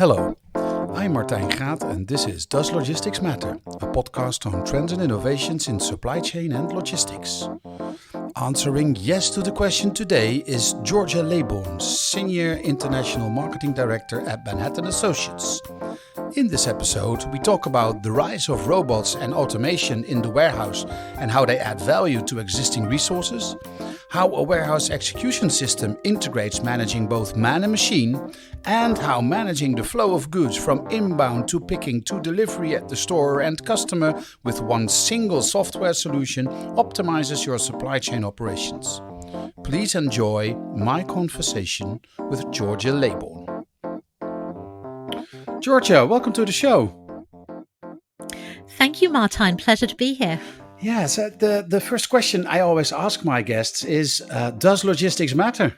Hello, I'm Martijn Gaat and this is Does Logistics Matter? A podcast on trends and innovations in supply chain and logistics. Answering yes to the question today is Georgia Leybourne, Senior International Marketing Director at Manhattan Associates. In this episode, we talk about the rise of robots and automation in the warehouse and how they add value to existing resources, how a warehouse execution system integrates managing both man and machine, and how managing the flow of goods from inbound to picking to delivery at the store and customer with one single software solution optimizes your supply chain operations. Please enjoy my conversation with Georgia Leybourne. Georgia, welcome to the show. Thank you, Martijn. Pleasure to be here. Yeah, so the first question I always ask my guests is, does logistics matter?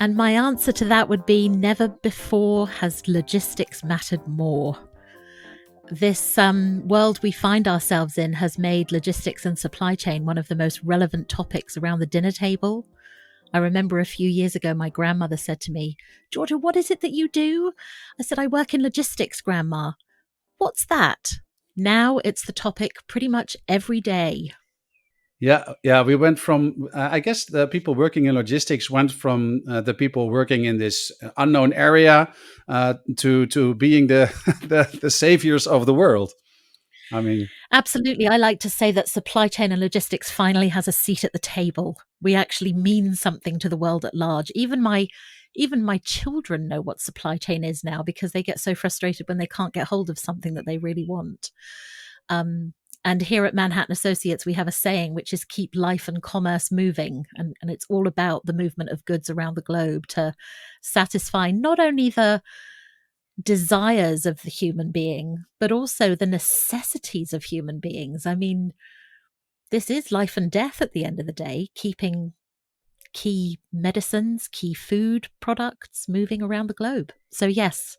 And my answer to that would be never before has logistics mattered more. This world we find ourselves in has made logistics and supply chain one of the most relevant topics around the dinner table. I remember a few years ago, my grandmother said to me, "Georgia, what is it that you do?" I said, "I work in logistics, Grandma." "What's that?" Now it's the topic pretty much every day. Yeah. We went from, I guess the people working in logistics went from the people working in this unknown area to being the saviors of the world. I mean, Absolutely. I like to say that supply chain and logistics finally has a seat at the table. We actually mean something to the world at large. Even my children know what supply chain is now because they get so frustrated when they can't get hold of something that they really want. And here at Manhattan Associates, we have a saying, which is keep life and commerce moving. And it's all about the movement of goods around the globe to satisfy not only the desires of the human being, but also the necessities of human beings. I mean, this is life and death at the end of the day, keeping key medicines, key food products moving around the globe. So yes,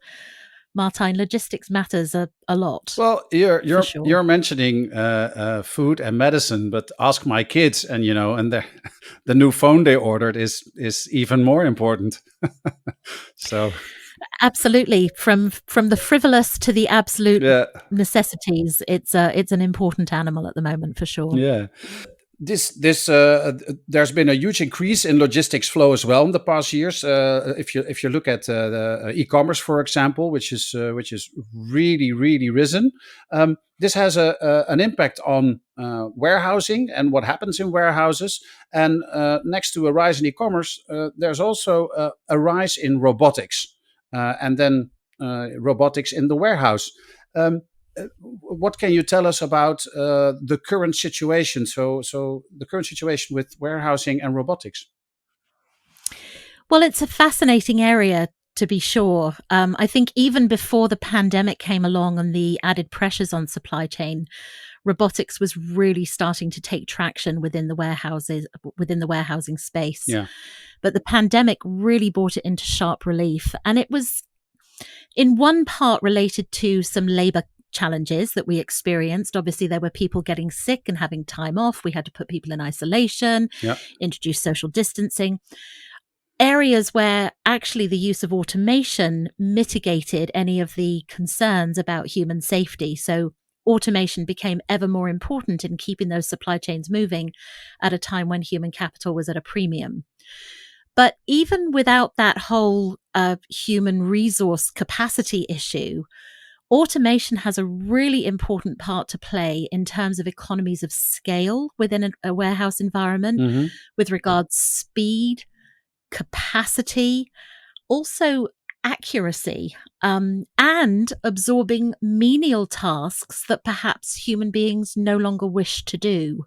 Martijn, logistics matters a lot. well, you're mentioning food and medicine, but ask my kids, and the new phone they ordered is even more important. So. Absolutely, from the frivolous to the absolute necessities, it's an important animal at the moment for sure. Yeah. This there's been a huge increase in logistics flow as well in the past years. If you look at the e-commerce, for example, which is really risen, this has an impact on warehousing and what happens in warehouses. And next to a rise in e-commerce, there's also a rise in robotics, and then robotics in the warehouse. What can you tell us about the current situation? So the current situation with warehousing and robotics. Well, it's a fascinating area, to be sure. I think even before the pandemic came along and the added pressures on supply chain, robotics was really starting to take traction within the warehousing space. Yeah. But the pandemic really brought it into sharp relief. And it was in one part related to some labor challenges that we experienced. Obviously, there were people getting sick and having time off. We had to put people in isolation, introduce social distancing. Areas where actually the use of automation mitigated any of the concerns about human safety. So automation became ever more important in keeping those supply chains moving at a time when human capital was at a premium. But even without that whole human resource capacity issue, automation has a really important part to play in terms of economies of scale within a warehouse environment with regards speed, capacity, also accuracy, and absorbing menial tasks that perhaps human beings no longer wish to do.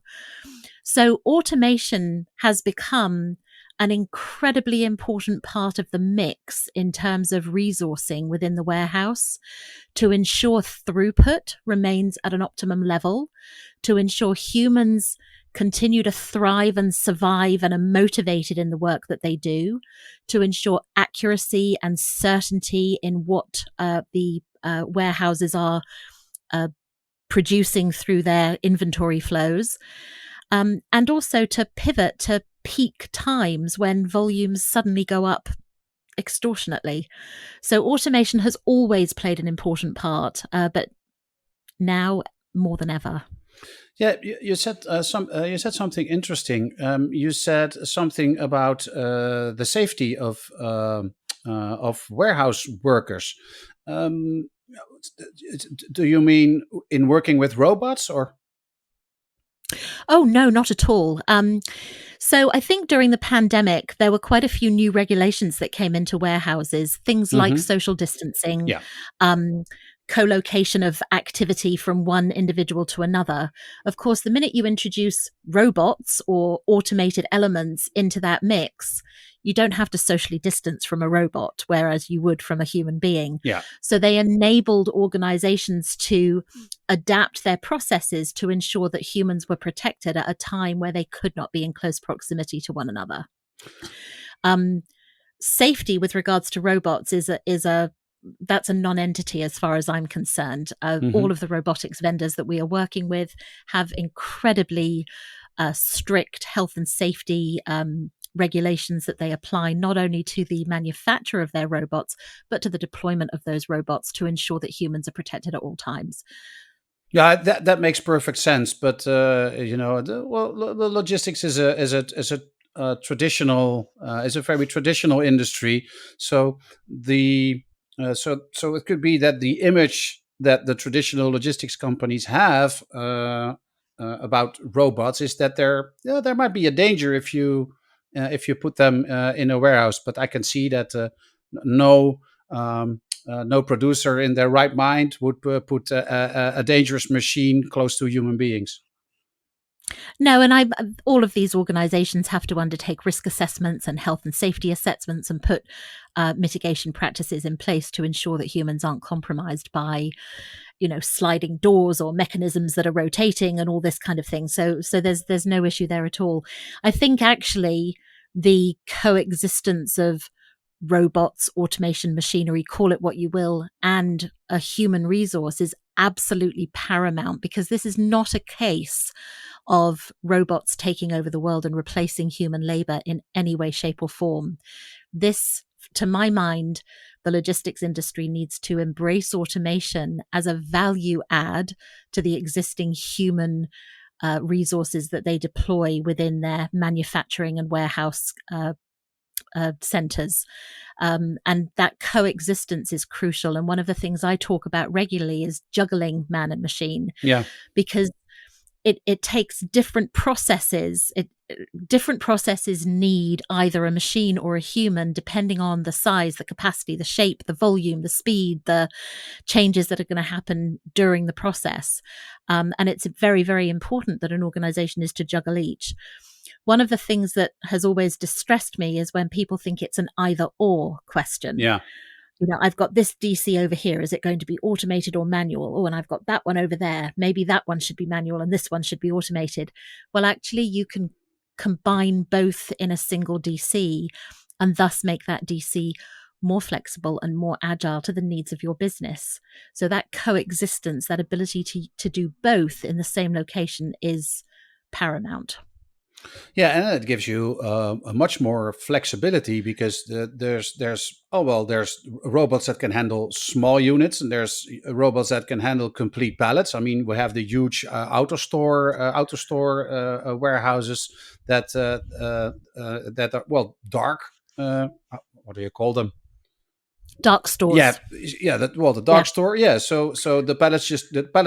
So automation has become an incredibly important part of the mix in terms of resourcing within the warehouse to ensure throughput remains at an optimum level, to ensure humans continue to thrive and survive and are motivated in the work that they do, to ensure accuracy and certainty in what the warehouses are producing through their inventory flows, and also to pivot to peak times when volumes suddenly go up extortionately. So automation has always played an important part, but now more than ever. Yeah, you said you said something interesting. You said something about the safety of warehouse workers. Um, do you mean in working with robots or? Oh, no, not at all. So I think during the pandemic, there were quite a few new regulations that came into warehouses, things like Hmm. social distancing, Yeah. um, co-location of activity from one individual to another. Of course, the minute you introduce robots or automated elements into that mix, you don't have to socially distance from a robot, whereas you would from a human being. Yeah. So they enabled organizations to adapt their processes to ensure that humans were protected at a time where they could not be in close proximity to one another. Um, Safety with regards to robots is a that's a non-entity as far as I'm concerned. Hmm. All of the robotics vendors that we are working with have incredibly strict health and safety regulations that they apply not only to the manufacture of their robots, but to the deployment of those robots to ensure that humans are protected at all times. Yeah, that makes perfect sense. But the logistics is a traditional is a very traditional industry. So the so it could be that the image that the traditional logistics companies have about robots is that there might be a danger if you put them in a warehouse. But I can see that no. No producer in their right mind would put a dangerous machine close to human beings. No, and all of these organizations have to undertake risk assessments and health and safety assessments and put mitigation practices in place to ensure that humans aren't compromised by, sliding doors or mechanisms that are rotating and all this kind of thing. So there's no issue there at all. I think actually the coexistence of robots, automation, machinery, call it what you will, and a human resource is absolutely paramount, because this is not a case of robots taking over the world and replacing human labor in any way, shape, or form. This, to my mind, the logistics industry needs to embrace automation as a value add to the existing human resources that they deploy within their manufacturing and warehouse centers. And that coexistence is crucial. And one of the things I talk about regularly is juggling man and machine, Yeah. because it takes different processes. Different processes need either a machine or a human, depending on the size, the capacity, the shape, the volume, the speed, the changes that are going to happen during the process. And it's very, very important that an organization is to juggle each. One of the things that has always distressed me is when people think it's an either or question. Yeah. I've got this DC over here. Is it going to be automated or manual? Oh, and I've got that one over there. Maybe that one should be manual and this one should be automated. Well, actually, you can combine both in a single DC and thus make that DC more flexible and more agile to the needs of your business. So that coexistence, that ability to do both in the same location is paramount. Yeah, and it gives you a much more flexibility because there's robots that can handle small units and there's robots that can handle complete pallets. I mean, we have the huge auto store warehouses that are dark. What do you call them? Dark Yeah, stores. yeah. The Yeah. dark store. Yeah. So the pallets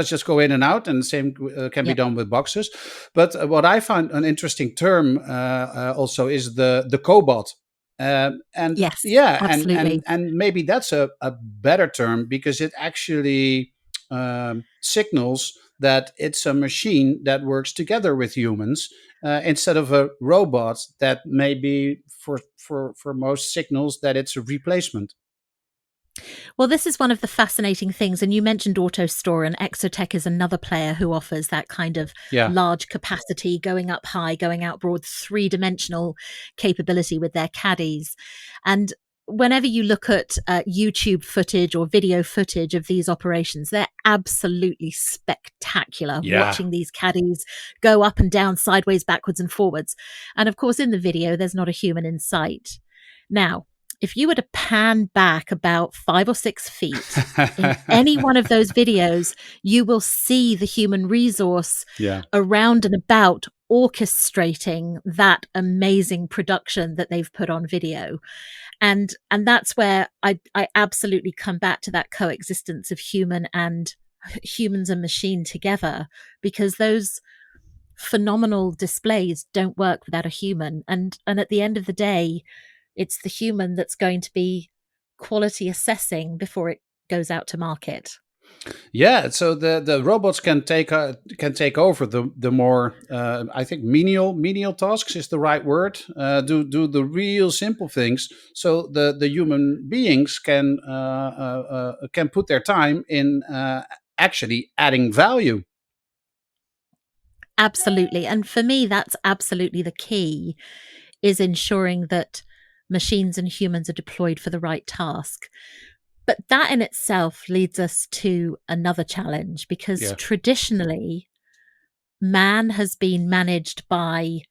just go in and out, and the same can be Yep. done with boxes. But what I found an interesting term also is the cobot. And Yes, yeah, and and absolutely. and maybe that's a better term because it actually signals that it's a machine that works together with humans instead of a robot that maybe for most signals that it's a replacement. Well, this is one of the fascinating things. And you mentioned AutoStore, and Exotech is another player who offers that kind of Yeah. large capacity, going up high, going out broad, three-dimensional capability with their caddies. And whenever you look at YouTube footage or video footage of these operations, they're absolutely spectacular, Yeah. watching these caddies go up and down, sideways, backwards, and forwards. And of course, in the video, there's not a human in sight. Now, if you were to pan back about 5 or 6 feet in any one of those videos, you will see the human resource Yeah. around and about orchestrating that amazing production that they've put on video. And that's where I absolutely come back to that coexistence of humans and machine together, because those phenomenal displays don't work without a human. And at the end of the day, it's the human that's going to be quality assessing before it goes out to market. Yeah, so the robots can take over the more I think menial tasks is the right word. Do the real simple things, so the human beings can put their time in actually adding value. Absolutely. And for me, that's absolutely the key, is ensuring that machines and humans are deployed for the right task. But that in itself leads us to another challenge, because Yeah. traditionally, man has been managed by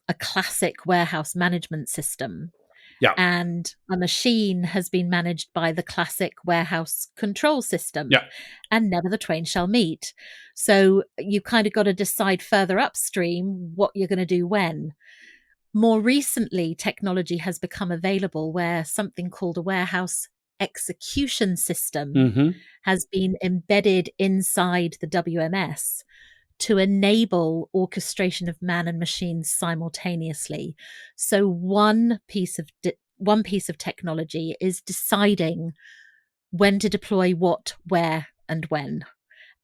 a classic warehouse management system, Yeah. and a machine has been managed by the classic warehouse control system, Yeah. and never the twain shall meet. So you kind of got to decide further upstream what you're going to do when. More recently, technology has become available where something called a warehouse execution system Mm-hmm. has been embedded inside the WMS to enable orchestration of man and machines simultaneously. So one piece of technology is deciding when to deploy what, where, and when.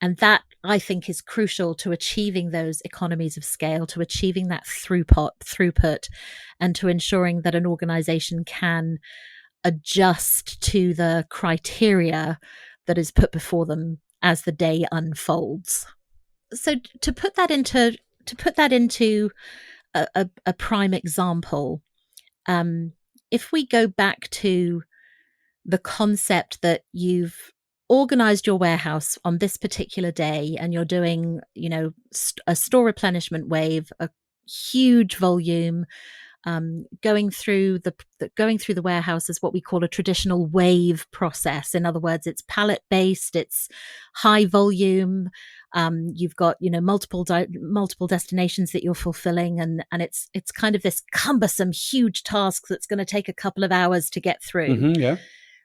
And that, I think, is crucial to achieving those economies of scale, to achieving that throughput, and to ensuring that an organization can adjust to the criteria that is put before them as the day unfolds. So to put that into a prime example, if we go back to the concept that you've organized your warehouse on this particular day, and you're doing, a store replenishment wave, a huge volume, going through the warehouse is what we call a traditional wave process. In other words, it's pallet based, it's high volume. You've got multiple destinations that you're fulfilling, and it's kind of this cumbersome, huge task that's going to take a couple of hours to get through. Mm-hmm. Yeah.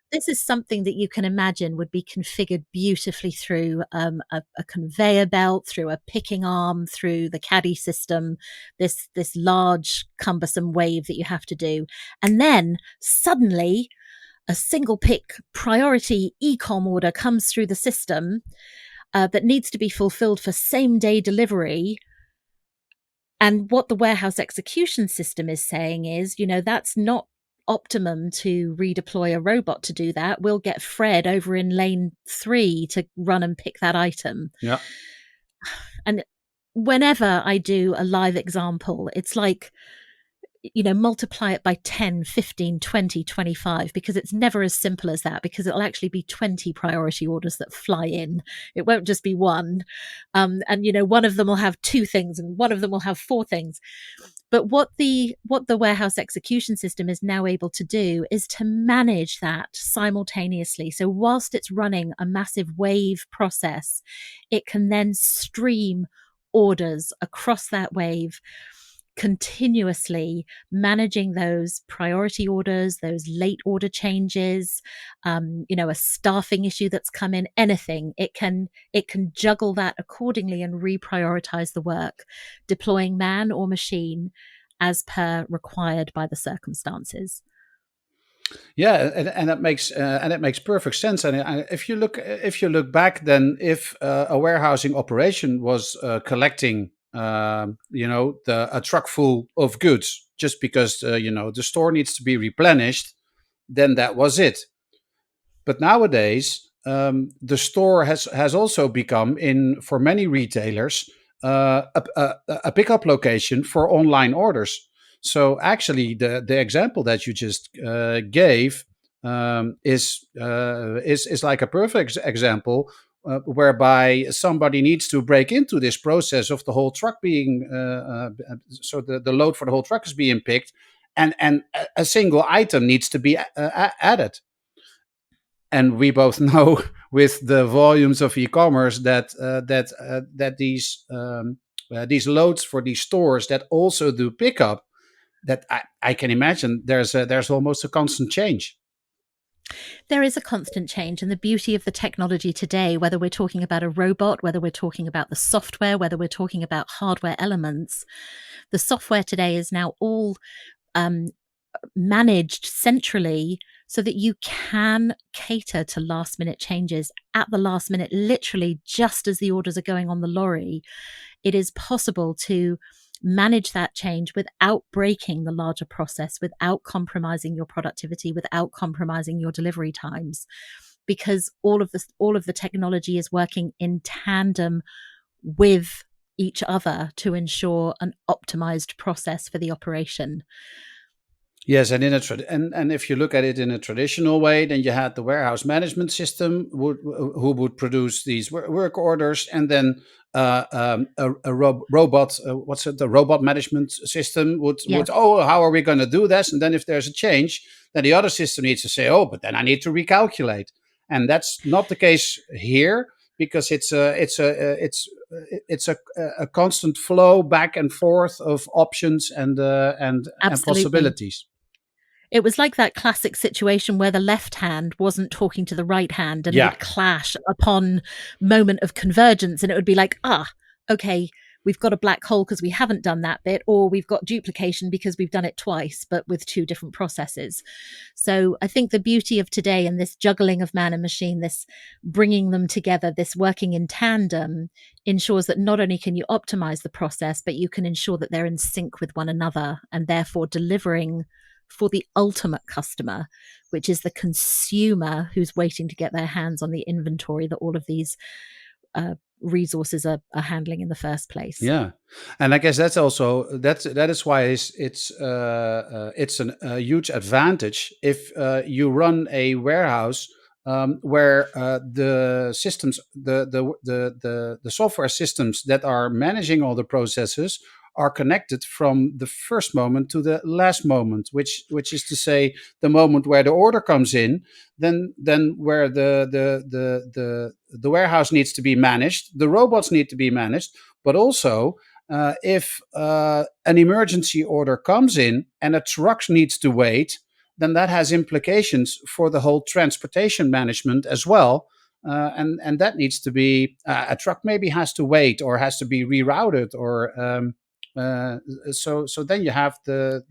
This is something that you can imagine would be configured beautifully through a conveyor belt, through a picking arm, through the caddy system, this large cumbersome wave that you have to do. And then suddenly a single pick priority e-com order comes through the system that needs to be fulfilled for same day delivery. And what the warehouse execution system is saying is, that's not optimum to redeploy a robot to do that. We'll get Fred over in lane 3 to run and pick that item. Yeah. And whenever I do a live example, it's like, multiply it by 10, 15, 20, 25, because it's never as simple as that, because it'll actually be 20 priority orders that fly in. It won't just be one. And, one of them will have 2 things and one of them will have 4 things. But what the warehouse execution system is now able to do is to manage that simultaneously. So whilst it's running a massive wave process, it can then stream orders across that wave continuously, managing those priority orders, those late order changes, a staffing issue that's come in, anything. It can juggle that accordingly and reprioritize the work, deploying man or machine as per required by the circumstances. Yeah, and that makes perfect sense. And if you look back, then if a warehousing operation was collecting, a truck full of goods just because the store needs to be replenished, then that was it. But nowadays, the store has also become, for many retailers, a pickup location for online orders. So actually, the example that you just gave is like a perfect example, whereby somebody needs to break into this process of the whole truck being so the load for the whole truck is being picked, and a single item needs to be added. And we both know with the volumes of e-commerce that these loads for these stores that also do pickup, that I can imagine there's almost a constant change. There is a constant change, and the beauty of the technology today, whether we're talking about a robot, whether we're talking about the software, whether we're talking about hardware elements, the software today is now all managed centrally so that you can cater to last minute changes at the last minute, literally just as the orders are going on the lorry. It is possible to manage that change without breaking the larger process, without compromising your productivity, without compromising your delivery times, because all of the technology is working in tandem with each other to ensure an optimized process for the operation. Yes, and and if you look at it in a traditional way, then you had the warehouse management system who would produce these work orders, and then robot, the robot management system would, Yes, oh, how are we going to do this? And then if there's a change, then the other system needs to say, oh, but then I need to recalculate, and that's not the case here, because it's a constant flow back and forth of options and absolutely. possibilities. It was like that classic situation where the left hand wasn't talking to the right hand and Yeah. would clash upon moment of convergence. And it would be like, okay, we've got a black hole because we haven't done that bit, or we've got duplication because we've done it twice, but with two different processes. So I think the beauty of today and this juggling of man and machine, this bringing them together, this working in tandem, ensures that not only can you optimize the process, but you can ensure that they're in sync with one another, and therefore delivering for the ultimate customer, which is the consumer who's waiting to get their hands on the inventory that all of these resources are handling in the first place. Yeah, and I guess that is why it's a huge advantage if you run a warehouse where the systems, the software systems that are managing all the processes are connected from the first moment to the last moment, which is to say the moment where the order comes in, then where the warehouse needs to be managed, the robots need to be managed, but also if an emergency order comes in and a truck needs to wait, then that has implications for the whole transportation management as well. And that needs to be, a truck maybe has to wait or has to be rerouted, or so then you have the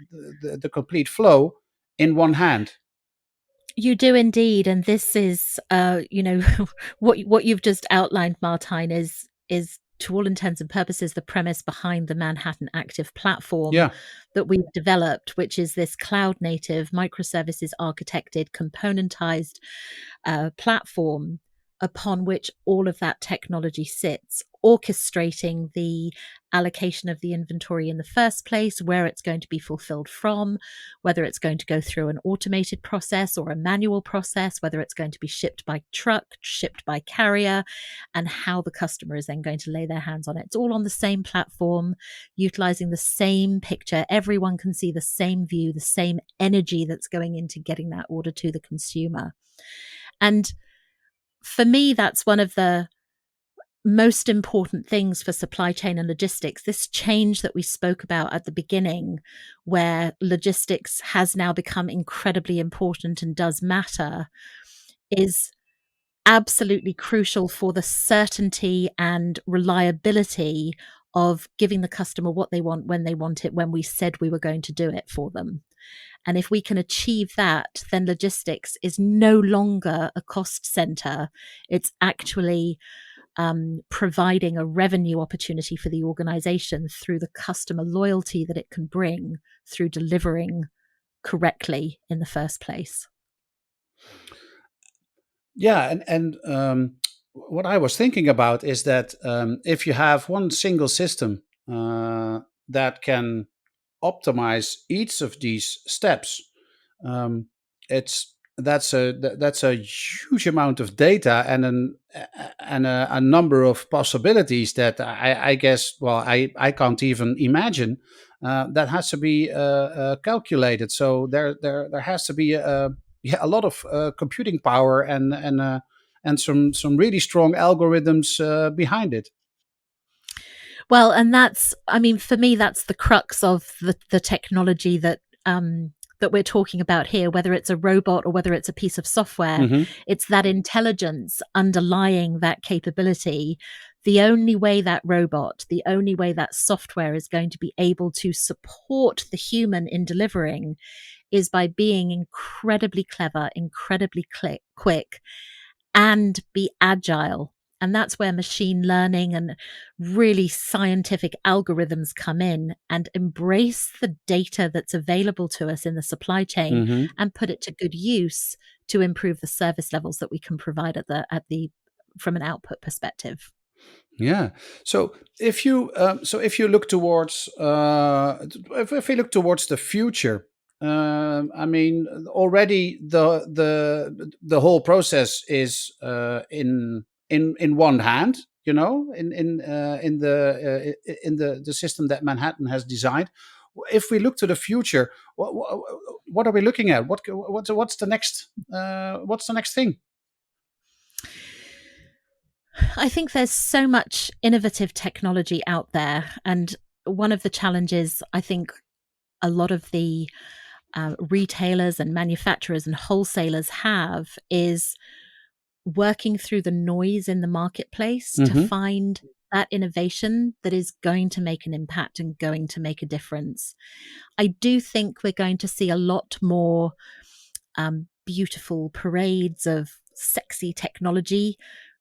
complete flow in one hand. You do indeed, and this is, what you've just outlined, Martijn, is to all intents and purposes the premise behind the Manhattan Active platform Yeah. that we've developed, which is this cloud native, microservices architected, componentized platform upon which all of that technology sits, orchestrating the allocation of the inventory in the first place, where it's going to be fulfilled from, whether it's going to go through an automated process or a manual process, whether it's going to be shipped by truck, shipped by carrier, and how the customer is then going to lay their hands on it. It's all on the same platform, utilizing the same picture. Everyone can see the same view, the same energy that's going into getting that order to the consumer. And for me, that's one of the most important things for supply chain and logistics. This change that we spoke about at the beginning, where logistics has now become incredibly important and does matter, is absolutely crucial for the certainty and reliability of giving the customer what they want, when they want it, when we said we were going to do it for them. And if we can achieve that, then logistics is no longer a cost center. It's actually providing a revenue opportunity for the organization through the customer loyalty that it can bring through delivering correctly in the first place. Yeah, and what I was thinking about is that if you have one single system that can optimize each of these steps, it's that's a huge amount of data and a number of possibilities that I guess, well, I can't even imagine. that has to be calculated. So there has to be a lot of computing power and some really strong algorithms behind it. Well, and that's, I mean, for me, that's the crux of the technology that we're talking about here, whether it's a robot or whether it's a piece of software. Hmm. It's that intelligence underlying that capability. The only way that robot, the only way that software is going to be able to support the human in delivering is by being incredibly clever, incredibly quick, and be agile. And that's where machine learning and really scientific algorithms come in and embrace the data that's available to us in the supply chain Hmm. and put it to good use to improve the service levels that we can provide at the from an output perspective. Yeah. So if you look towards if we look towards the future, I mean, already the whole process is in one hand. You know, in the system that Manhattan has designed. If we look to the future, what are we looking at? What's the next what's the next thing? I think there's so much innovative technology out there. And one of the challenges I think a lot of the retailers and manufacturers and wholesalers have is working through the noise in the marketplace to Hmm. find that innovation that is going to make an impact and going to make a difference. I do think we're going to see a lot more beautiful parades of sexy technology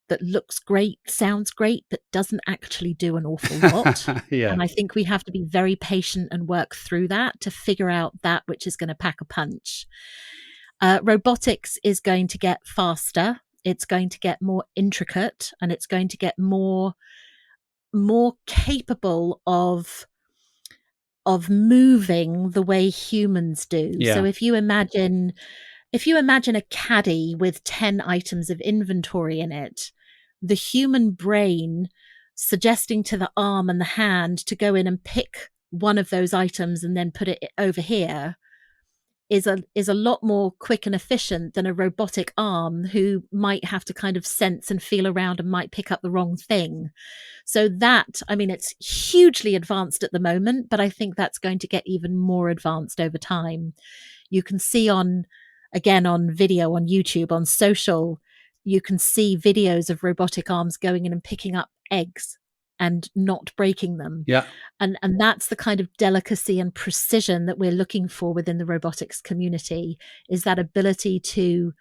that looks great, sounds great, but doesn't actually do an awful lot. Yeah. And I think we have to be very patient and work through that to figure out that which is going to pack a punch. Robotics is going to get faster. It's going to get more intricate, and it's going to get more capable of moving the way humans do. So Yeah. if you imagine a caddy with 10 items of inventory in it, the human brain suggesting to the arm and the hand to go in and pick one of those items and then put it over here is a lot more quick and efficient than a robotic arm who might have to kind of sense and feel around and might pick up the wrong thing. So that, I mean, it's hugely advanced at the moment, but I think that's going to get even more advanced over time. You can see again, on video, on YouTube, on social, you can see videos of robotic arms going in and picking up eggs and not breaking them. Yeah. And that's the kind of delicacy and precision that we're looking for within the robotics community, is that ability to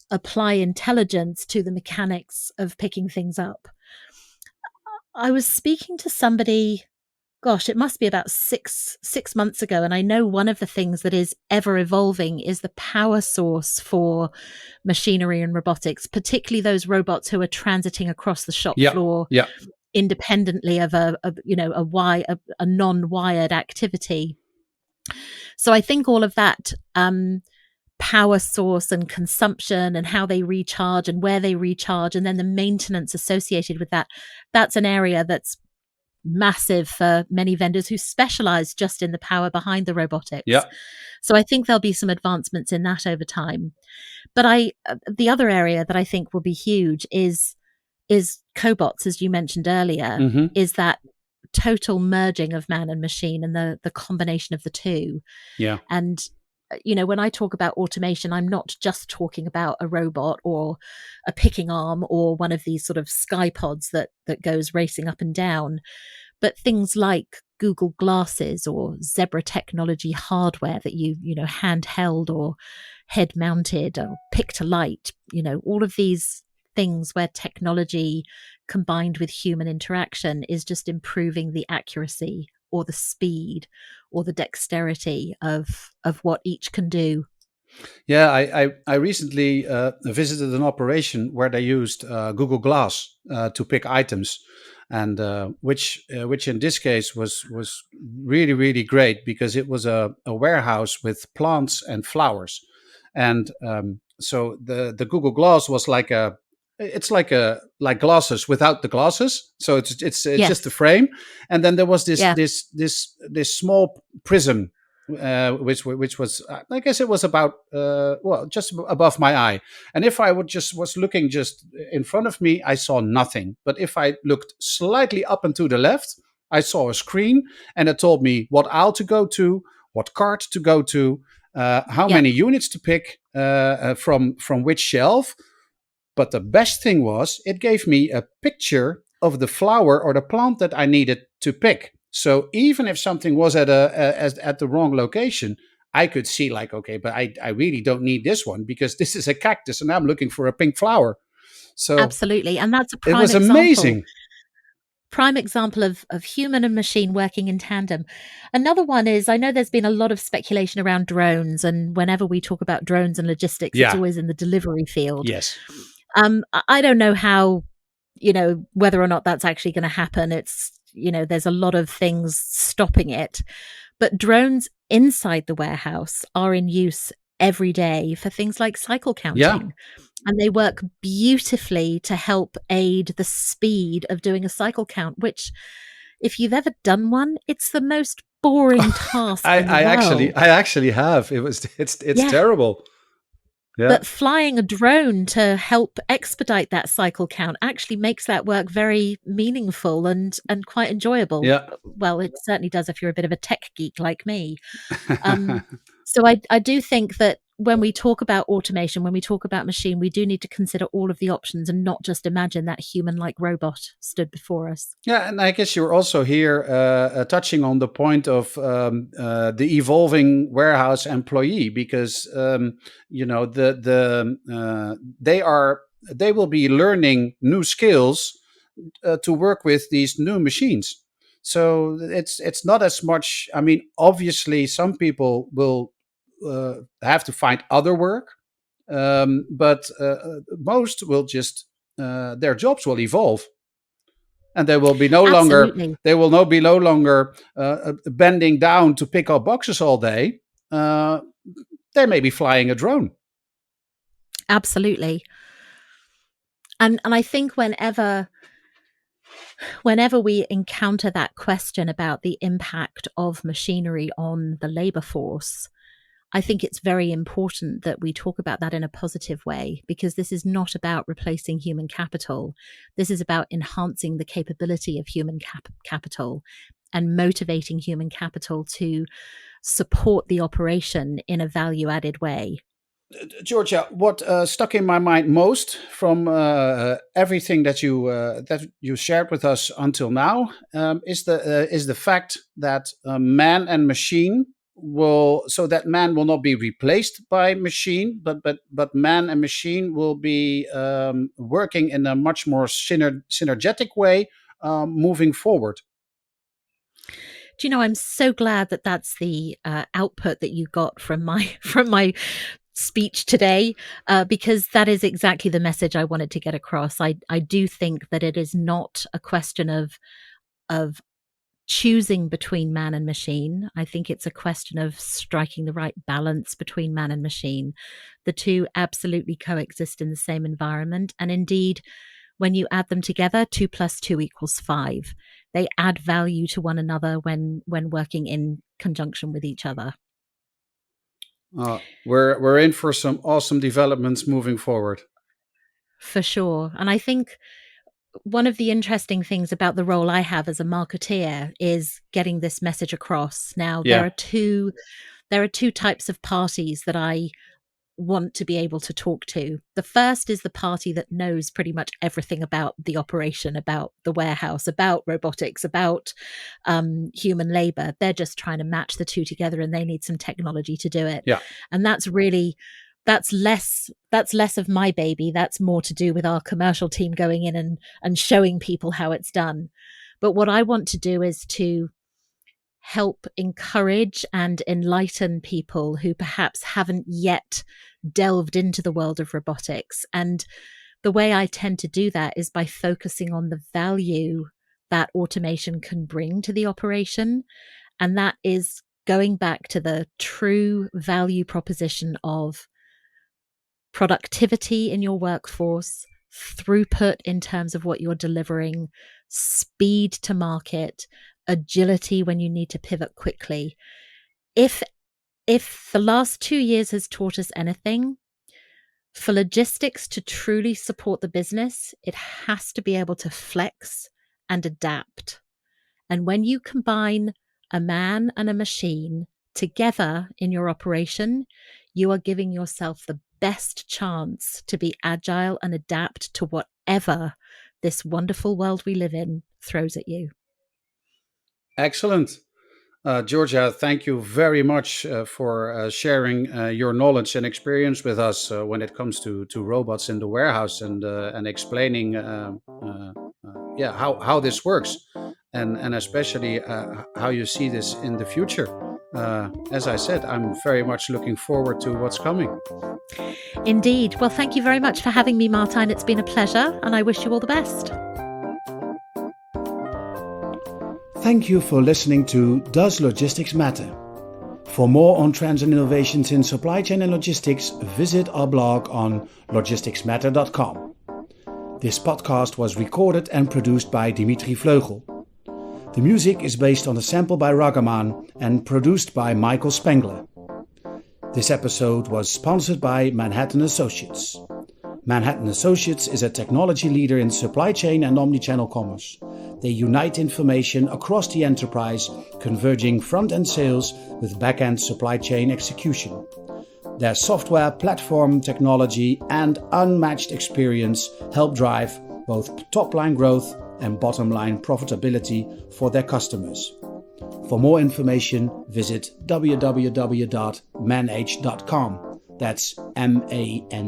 apply intelligence to the mechanics of picking things up. I was speaking to somebody, gosh, it must be about six months ago, and I know one of the things that is ever evolving is the power source for machinery and robotics, particularly those robots who are transiting across the shop Yeah. floor Yeah. independently of a non-wired activity. So I think all of that power source and consumption and how they recharge and where they recharge and then the maintenance associated with that, that's an area that's massive for many vendors who specialize just in the power behind the robotics. Yeah. So I think there'll be some advancements in that over time. But the other area that I think will be huge is cobots, as you mentioned earlier, Hmm. is that total merging of man and machine and the combination of the two. Yeah. And when I talk about automation, I'm not just talking about a robot or a picking arm or one of these sort of sky pods that goes racing up and down, but things like Google glasses or Zebra technology hardware that you handheld or head mounted or pick to light, all of these things where technology combined with human interaction is just improving the accuracy or the speed or the dexterity of what each can do. Yeah, I recently visited an operation where they used Google Glass to pick items, and which in this case was really really great because it was a warehouse with plants and flowers, and so the Google Glass was like it's like glasses without the glasses. So it's just a Yes. frame, and then there was Yeah. this small prism, which was, I guess it was about just above my eye. And if I would just was looking just in front of me, I saw nothing. But if I looked slightly up and to the left, I saw a screen, and it told me what aisle to go to, what cart to go to, how Yeah. many units to pick from which shelf. But the best thing was it gave me a picture of the flower or the plant that I needed to pick. So even if something was at the wrong location, I could see like, okay, but I really don't need this one because this is a cactus and I'm looking for a pink flower. So Absolutely. And that's a it prime was example. amazing. Prime example of human and machine working in tandem. Another one is, I know there's been a lot of speculation around drones, and whenever we talk about drones and logistics, it's Yeah. always in the delivery field. Yes. I don't know how, whether or not that's actually going to happen. It's, there's a lot of things stopping it, but drones inside the warehouse are in use every day for things like cycle Yeah. counting. And they work beautifully to help aid the speed of doing a cycle count, which, if you've ever done one, it's the most boring task in the world. I actually have. It's Yeah. terrible. Yeah. But flying a drone to help expedite that cycle count actually makes that work very meaningful and quite enjoyable. Yeah. Well, it certainly does if you're a bit of a tech geek like me. So I do think that when we talk about automation, when we talk about machine, we do need to consider all of the options and not just imagine that human-like robot stood before us. Yeah, and I guess you're also here touching on the point of the evolving warehouse employee, because they will be learning new skills to work with these new machines. So it's not as much. I mean, obviously, some people will have to find other work, but most will just their jobs will evolve, and they will be no longer Absolutely. bending down to pick up boxes all day. They may be flying a drone. Absolutely. And I think whenever we encounter that question about the impact of machinery on the labor force, I think it's very important that we talk about that in a positive way, because this is not about replacing human capital. This is about enhancing the capability of human capital and motivating human capital to support the operation in a value-added way. Georgia, what stuck in my mind most from everything that you shared with us until now is the fact that man and machine that man will not be replaced by machine, but man and machine will be working in a much more synergetic way moving forward. Do you know, I'm so glad that that's the output that you got from my from my speech today, because that is exactly the message I wanted to get across. I do think that it is not a question of choosing between man and machine. I think it's a question of striking the right balance between man and machine. The two absolutely coexist in the same environment, and indeed, when you add them together, 2 + 2 = 5. They add value to one another when working in conjunction with each other. We're in for some awesome developments moving forward. For sure. And I think one of the interesting things about the role I have as a marketeer is getting this message across. Now, Yeah. there are two types of parties that I want to be able to talk to. The first is the party that knows pretty much everything about the operation, about the warehouse, about robotics, about human labor. They're just trying to match the two together, and they need some technology to do it. Yeah. And that's less of my baby. That's more to do with our commercial team going in and showing people how it's done. But what I want to do is to help encourage and enlighten people who perhaps haven't yet delved into the world of robotics. And the way I tend to do that is by focusing on the value that automation can bring to the operation. And that is going back to the true value proposition of productivity in your workforce, throughput in terms of what you're delivering, speed to market, agility when you need to pivot quickly. If the last 2 years has taught us anything, for logistics to truly support the business, it has to be able to flex and adapt. And when you combine a man and a machine together in your operation, you are giving yourself the best chance to be agile and adapt to whatever this wonderful world we live in throws at you. Excellent. Georgia, thank you very much for sharing your knowledge and experience with us when it comes to robots in the warehouse and explaining how this works and especially how you see this in the future. As I said, I'm very much looking forward to what's coming. Indeed. Well, thank you very much for having me, Martijn. It's been a pleasure, and I wish you all the best. Thank you for listening to Does Logistics Matter? For more on trends and innovations in supply chain and logistics, visit our blog on logisticsmatter.com. This podcast was recorded and produced by Dimitri Vleugel. The music is based on a sample by Ragaman and produced by Michael Spengler. This episode was sponsored by Manhattan Associates. Manhattan Associates is a technology leader in supply chain and omnichannel commerce. They unite information across the enterprise, converging front-end sales with back-end supply chain execution. Their software, platform, technology, and unmatched experience help drive both top-line growth and bottom-line profitability for their customers. For more information, visit www.manh.com. That's MANH.com.